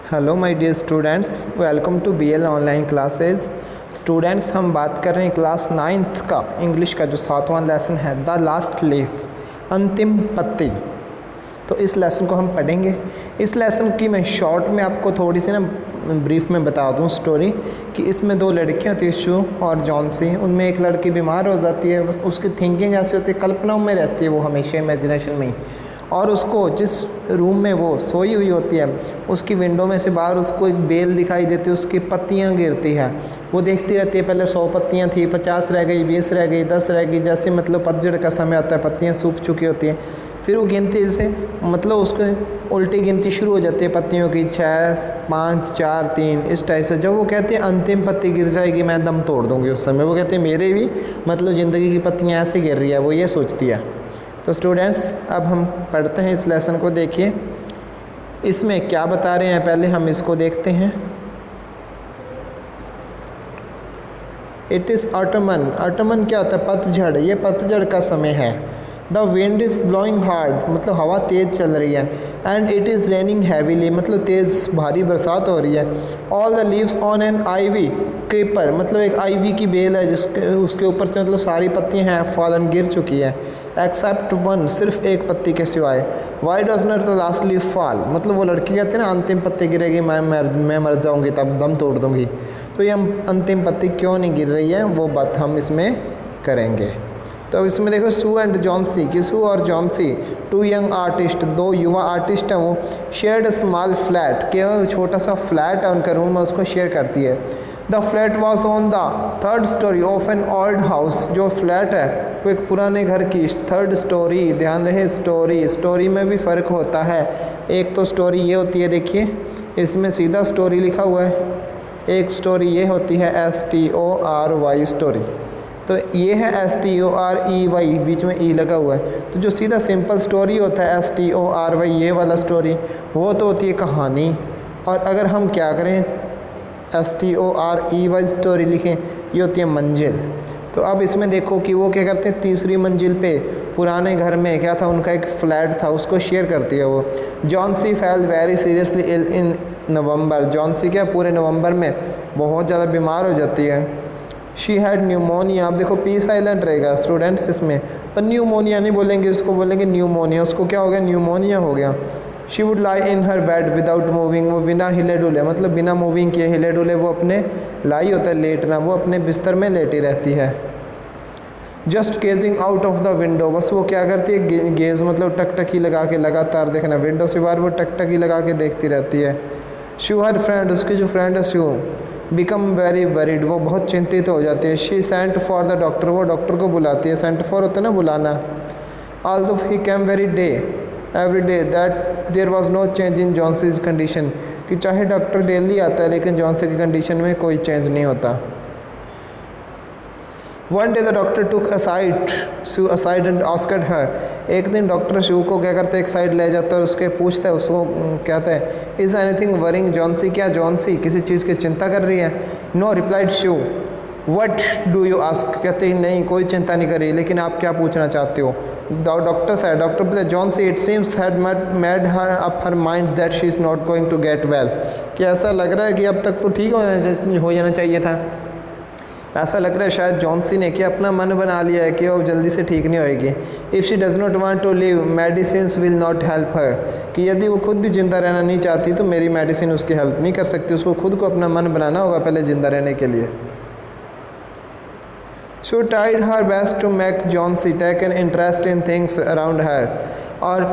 Hello my dear students, welcome to BL online classes. Students, हम बात कर रहे हैं क्लास 9th का इंग्लिश का जो 7वां लेसन है, द लास्ट लीफ, अंतिम पत्ती। तो इस लेसन को हम पढ़ेंगे। इस लेसन की मैं शॉर्ट में आपको थोड़ी सी ब्रीफ में बता दूं स्टोरी कि इसमें दो लड़कियां थी, शू और जॉन्सी। उनमें एक लड़की बीमार हो जाती है, बस उसकी थिंकिंग ऐसी होती है, कल्पनाओं में रहती है वो हमेशा, इमेजिनेशन में ही। और उसको जिस रूम में वो सोई हुई होती है उसकी विंडो में से बाहर उसको एक बेल दिखाई देती है, उसकी पत्तियां गिरती है। वो देखती रहती है, पहले 100 पत्तियां थी, 50 रह गई, 20 रह गई, 10 रह गई। जैसे मतलब पतझड़ का समय आता है, पत्तियां सूख चुकी होती हैं। फिर वो गिनती से मतलब उसको उल्टी गिनती शुरू हो जाती है पत्तियों की, 6, 5, 4, 3, इस टाइप से। जब वो कहते हैं अंतिम पत्ती गिर जाएगी मैं दम तोड़ दूँगी, उस समय वो कहते हैं मेरे भी मतलब ज़िंदगी की पत्तियाँ ऐसे गिर रही है, वो ये सोचती है। तो स्टूडेंट्स, अब हम पढ़ते हैं इस लेसन को। देखिए इसमें क्या बता रहे हैं, पहले हम इसको देखते हैं। It is ottoman. ऑटमन क्या होता है? पतझड़। ये पतझड़ का समय है। The wind is blowing hard, मतलब हवा तेज़ चल रही है। And it is raining heavily, मतलब तेज़ भारी बरसात हो रही है। All the leaves on an ivy creeper, मतलब एक आईवी की बेल है जिसके उसके ऊपर से मतलब सारी पत्तियां हैं फॉलन, गिर चुकी है। एक्सेप्ट वन, सिर्फ एक पत्ती के सिवाय। Why does not the last leaf fall, मतलब वो लड़की कहती है ना अंतिम पत्ती गिरेगी मैं मर जाऊंगी, तब दम तोड़ दूंगी। तो ये अंतिम पत्ती क्यों नहीं गिर रही है वो बात हम इसमें करेंगे। तो इसमें देखो सू एंड जॉन्सी, कि सू और जॉन्सी, 2 यंग आर्टिस्ट, 2 युवा आर्टिस्ट हैं, वो शेयर्ड स्मॉल फ्लैट, के छोटा सा फ्लैट है उनका रूम है, उसको शेयर करती है। The flat was on the 3rd story of an old house, जो फ्लैट है वो एक पुराने घर की 3rd स्टोरी। ध्यान रहे स्टोरी में भी फ़र्क होता है। एक तो स्टोरी ये होती है, देखिए इसमें सीधा स्टोरी लिखा हुआ है, एक स्टोरी ये होती है STORY स्टोरी। तो ये है STOREY, बीच में ई लगा हुआ है। तो जो सीधा सिंपल स्टोरी होता है STORY, ये वाला स्टोरी, वो तो होती है कहानी। और अगर हम क्या करें STOREY स्टोरी लिखें, ये होती है मंजिल। तो अब इसमें देखो कि वो क्या करते हैं, तीसरी मंजिल पे पुराने घर में क्या था, उनका एक फ्लैट था, उसको शेयर करती है वो। Johnsy fell very seriously ill in November, Johnsy क्या पूरे नवंबर में बहुत ज़्यादा बीमार हो जाती है। She had pneumonia. आप देखो पी साइलेंट रहेगा स्टूडेंट्स इसमें, पर न्यूमोनिया नहीं बोलेंगे, उसको बोलेंगे न्यूमोनिया। उसको क्या हो गया? न्यूमोनिया हो गया। She would lie in her bed without moving, वो बिना हिले डुले, मतलब बिना मूविंग किए, हिले डुले वो अपने लाई होता है लेटना, वो अपने बिस्तर में लेटी रहती है। Just gazing out of the window, बस वो क्या करती है, गेज मतलब टकटकी लगा के लगातार देखना, विंडो से बाहर वो टकटकी लगा के देखती रहती है। शू हर फ्रेंड, उसकी जो फ्रेंड है शू, बिकम वेरी वरीड, वो बहुत चिंतित हो जाती है। She sent for the doctor, वो डॉक्टर को बुलाती है। सेंट फॉर होता है ना बुलाना। Although he came every day that there was no change in Johnsy's condition, कि चाहे डॉक्टर डेली आता है लेकिन जॉन्सी की कंडीशन में कोई चेंज नहीं होता। One day the doctor took shoe aside and asked her, एक दिन डॉक्टर शू को क्या करता है, एक साइड ले जाता है, उसके पूछता है, उसको कहता है इज़ एनीथिंग वरिंग जॉन्सी, क्या जॉन्सी किसी चीज़ की चिंता कर रही है? No replied Sue. What do you ask, कहते ही नहीं कोई चिंता नहीं कर रही, लेकिन आप क्या पूछना चाहते हो? डॉक्टर से, डॉक्टर बोलते Johnsy it seems had made her up her mind that she is not going to get well, कि ऐसा लग रहा है कि अब तक तो ठीक हो जाना चाहिए था। ऐसा लग रहा है शायद जॉन्सी ने कि अपना मन बना लिया है कि वो जल्दी से ठीक नहीं होएगी। If she does not want to live medicines will not help her, कि यदि वो खुद भी जिंदा रहना नहीं चाहती तो मेरी मेडिसिन उसकी हेल्प नहीं कर सकती, उसको खुद को अपना मन बनाना होगा पहले ज़िंदा रहने के लिए। Sue tried her best to make Johnsy take an interest in things around her, और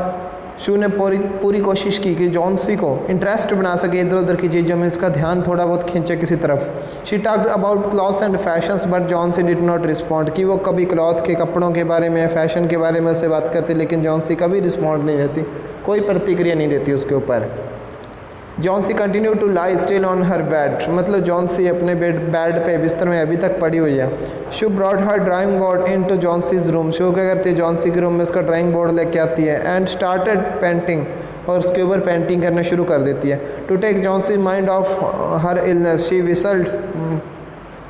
शू ने पूरी कोशिश की कि जॉन्सी को इंटरेस्ट बना सके इधर उधर की चीज़ों में, उसका ध्यान थोड़ा बहुत खींचे किसी तरफ। She talked about clothes and fashions but Johnsy did not respond, कि वो कभी क्लॉथ के कपड़ों के बारे में, फैशन के बारे में उससे बात करती, लेकिन जॉन्सी कभी रिस्पॉन्ड नहीं देती, कोई प्रतिक्रिया नहीं देती उसके ऊपर। Johnsy continue to lie still on her bed, मतलब जॉन्सी अपने बेड पे बिस्तर में अभी तक पड़ी हुई है। Sue brought her drawing board into Johnsy's room, Sue क्या करती है जॉन्सी के रूम में उसका ड्राइंग बोर्ड लेके आती है। एंड स्टार्टेड पेंटिंग, और उसके ऊपर पेंटिंग करना शुरू कर देती है। To take Johnsy mind off her illness she whistled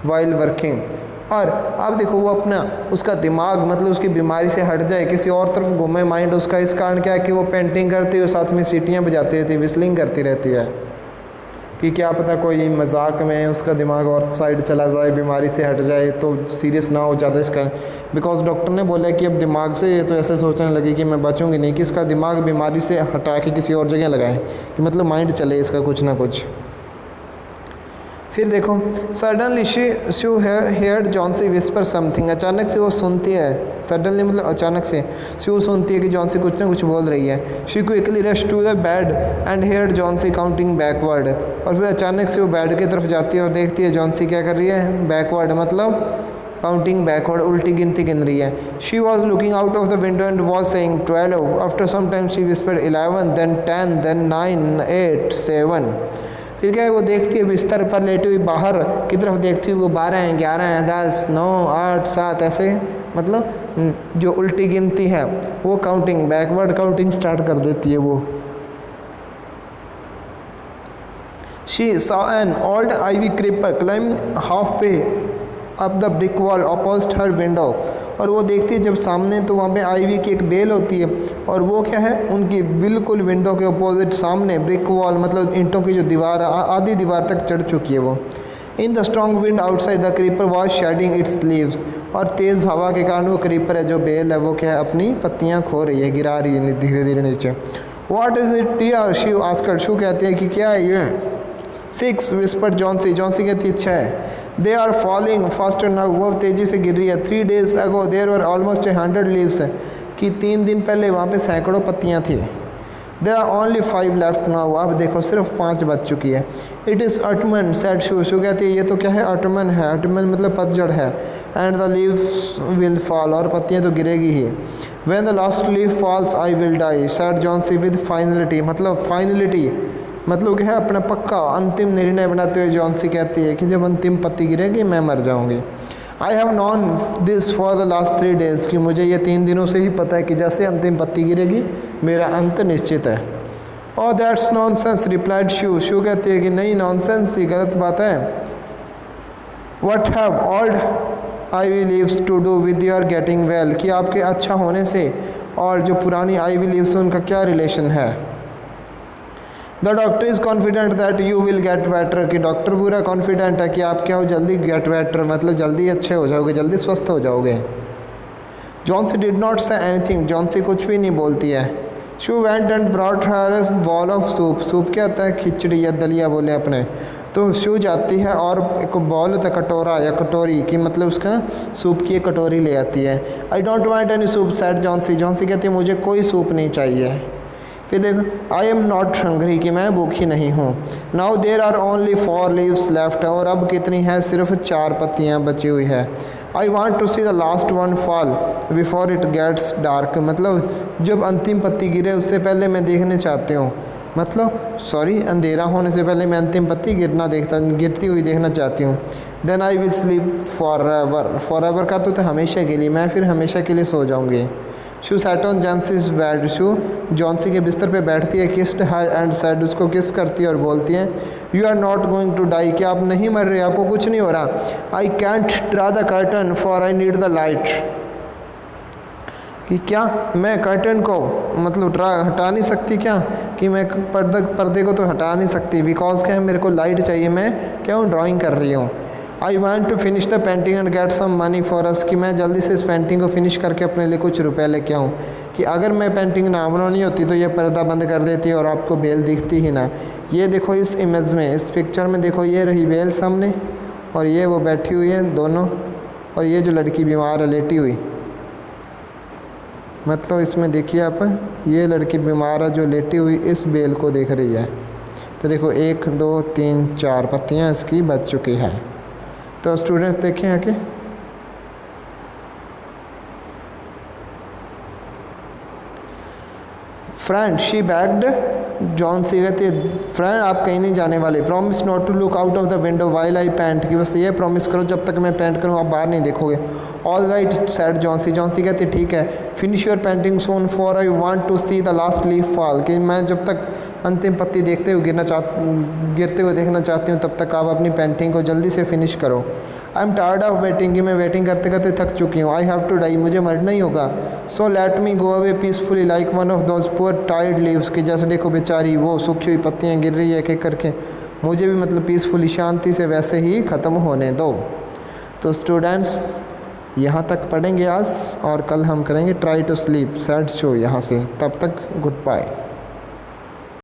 while working, और अब देखो वो अपना उसका दिमाग मतलब उसकी बीमारी से हट जाए, किसी और तरफ घूमे माइंड उसका, इस कारण क्या है कि वो पेंटिंग करती है और साथ में सीटियाँ बजाती रहती है, विस्लिंग करती रहती है। कि क्या पता कोई मजाक में उसका दिमाग और साइड चला जाए, बीमारी से हट जाए तो सीरियस ना हो ज़्यादा इसका। बिकॉज डॉक्टर ने बोला कि अब दिमाग से तो ऐसे सोचने लगी कि मैं बचूंगी नहीं, कि इसका दिमाग बीमारी से हटा के किसी और जगह लगाएं, कि मतलब माइंड चले इसका कुछ ना कुछ। फिर देखो, suddenly she heard Johnsy whisper something, अचानक से वो सुनती है, सडनली मतलब अचानक से शी वो सुनती है कि जॉन्सी कुछ ना कुछ बोल रही है। She quickly rush to the bed and heard Johnsy counting backward, और फिर अचानक से वो बेड की तरफ जाती है और देखती है जॉन्सी क्या कर रही है, बैकवर्ड मतलब काउंटिंग बैकवर्ड, उल्टी गिनती गिन रही है। She was looking out of the window and was saying 12, after some time she whispered 11, then 10, then 9, 8, 7। फिर क्या है, वो देखती है बिस्तर पर लेटी हुई बाहर की तरफ देखती हुई, वो 12 हैं, 11 हैं, 10, 9, 8, 7 ऐसे, मतलब जो उल्टी गिनती है वो काउंटिंग बैकवर्ड काउंटिंग स्टार्ट कर देती है वो। She saw an old ivy creeper climbing halfway up the brick wall opposite her window, और वो देखती है जब सामने तो वहाँ पे आईवी की एक बेल होती है, और वो क्या है उनकी बिल्कुल विंडो के अपोजिट सामने ब्रिक वॉल मतलब ईंटों की जो दीवार आधी दीवार तक चढ़ चुकी है वो। In the strong wind outside the creeper was shedding its leaves, और तेज़ हवा के कारण वो क्रीपर है जो बेल है वो क्या है अपनी पत्तियाँ खो रही है, गिरा रही है धीरे धीरे नीचे। What is it dear, she asked, Sue कहती है कि क्या है ये। 6 विस्पर्ड जॉन्सी, जॉन्सी कहती है 6। They are falling faster now, वो तेज़ी से गिर रही है। 3 days ago there were almost 100 leaves, कि 3 दिन पहले वहाँ पे सैकड़ों पत्तियाँ थी। There are only 5 left now, अब देखो सिर्फ 5 बच चुकी है। It is autumn said Sue, Sue कहती है ये तो क्या है ऑटमन है, ऑटमन मतलब पतझड़ है। And the leaves will fall, और पत्तियाँ तो गिरेगी ही। When the last leaf falls I will die said Johnsy with finality, मतलब फाइनलिटी मतलब क्या है अपना पक्का अंतिम निर्णय बनाते हुए जॉन्सी कहती है कि जब अंतिम पत्ती गिरेगी मैं मर जाऊंगी। I have non this for the last 3 days, कि मुझे ये 3 दिनों से ही पता है कि जैसे अंतिम पत्ती गिरेगी मेरा अंत निश्चित है। और that's nonsense replied Sue, Sue कहती है कि नहीं नॉनसेंस, ये गलत बात है। What have old ivy leaves to do with your getting well, कि आपके अच्छा होने से और जो पुरानी आईवी लीव्स उनका क्या रिलेशन है। The doctor is confident that you will get better, कि डॉक्टर पूरा कॉन्फिडेंट है कि आप क्या हो जल्दी गेट बेटर मतलब जल्दी अच्छे हो जाओगे, जल्दी स्वस्थ हो जाओगे। Johnsy did not say anything, Johnsy कुछ भी नहीं बोलती है। Sue went and brought her a bowl of soup, soup क्या होता है खिचड़ी या दलिया बोले अपने, तो शू जाती है और एक बॉल होता है कटोरा या कटोरी की मतलब उसका सूप की एक कटोरी ले आती है। I don't want any soup said Johnsy, Johnsy कहती है मुझे कोई सूप नहीं चाहिए। फिर देखो आई एम नॉट हंग्री, कि मैं भूखी नहीं हूँ। Now there are only 4 leaves left, और अब कितनी है सिर्फ 4 पत्तियाँ बची हुई है। I want to see the last one fall before it gets dark, मतलब जब अंतिम पत्ती गिरे उससे पहले मैं देखने चाहती हूँ, मतलब सॉरी अंधेरा होने से पहले मैं अंतिम पत्ती गिरती हुई देखना चाहती हूँ। Then I will sleep forever, forever का तो हमेशा के लिए, मैं फिर हमेशा के लिए सो जाऊँगी। Sue sat on Johnsy's bed, Sue Johnsy के बिस्तर पे बैठती है, किस्ड हर एंड सैड, उसको किस करती है और बोलती है you are not going to die, कि आप नहीं मर रहे, आपको कुछ नहीं हो रहा। I can't draw the curtain for I need the light, कि क्या मैं कर्टन को मतलब हटा नहीं सकती क्या, कि मैं पर्दे को तो हटा नहीं सकती बिकॉज क्या है मेरे को लाइट चाहिए, मैं क्या हूँ ड्राइंग कर रही हूँ। I want to finish the painting and get some money for us, कि मैं जल्दी से इस पेंटिंग को फिनिश करके अपने लिए कुछ रुपए लेके आऊँ, कि अगर मैं पेंटिंग ना बनानी होती तो ये पर्दा बंद कर देती और आपको बेल दिखती ही ना। ये देखो इस इमेज में, इस पिक्चर में देखो ये रही बेल सामने और ये वो बैठी हुई है दोनों, और ये जो लड़की बीमार है लेटी हुई, मतलब इसमें देखिए आप ये लड़की बीमार है जो लेटी हुई इस बेल को देख रही है। तो देखो 1 2 3 4 पत्तियाँ इसकी बच चुकी हैं। तो स्टूडेंट्स देखें आके फ्रेंड शी बैग्ड, जॉन्सी कहती है फ्रेंड आप कहीं नहीं जाने वाले। Promise not to look out of the window while I paint, कि बस ये प्रॉमिस करो जब तक मैं पेंट करूँ आप बाहर नहीं देखोगे। All right said Johnsy, Johnsy कहती है ठीक है। Finish your painting soon for I want to see the last leaf fall, कि मैं जब तक अंतिम पत्ती गिरते हुए देखना चाहती हूँ तब तक आप अपनी पेंटिंग को जल्दी से फिनिश करो। I am tired of waiting, कि मैं वेटिंग करते करते थक चुकी हूँ। आई हैव टू डाई, मुझे मरना ही होगा। So let me go away peacefully like one of those poor tired leaves, कि जैसे देखो बेचारी वो सूखी हुई पत्तियाँ गिर रही है एक एक करके, मुझे भी मतलब पीसफुली शांति से वैसे ही ख़त्म होने दो। तो स्टूडेंट्स यहाँ तक पढ़ेंगे आज और कल हम करेंगे try to sleep said Sue यहाँ से। तब तक गुड बाय।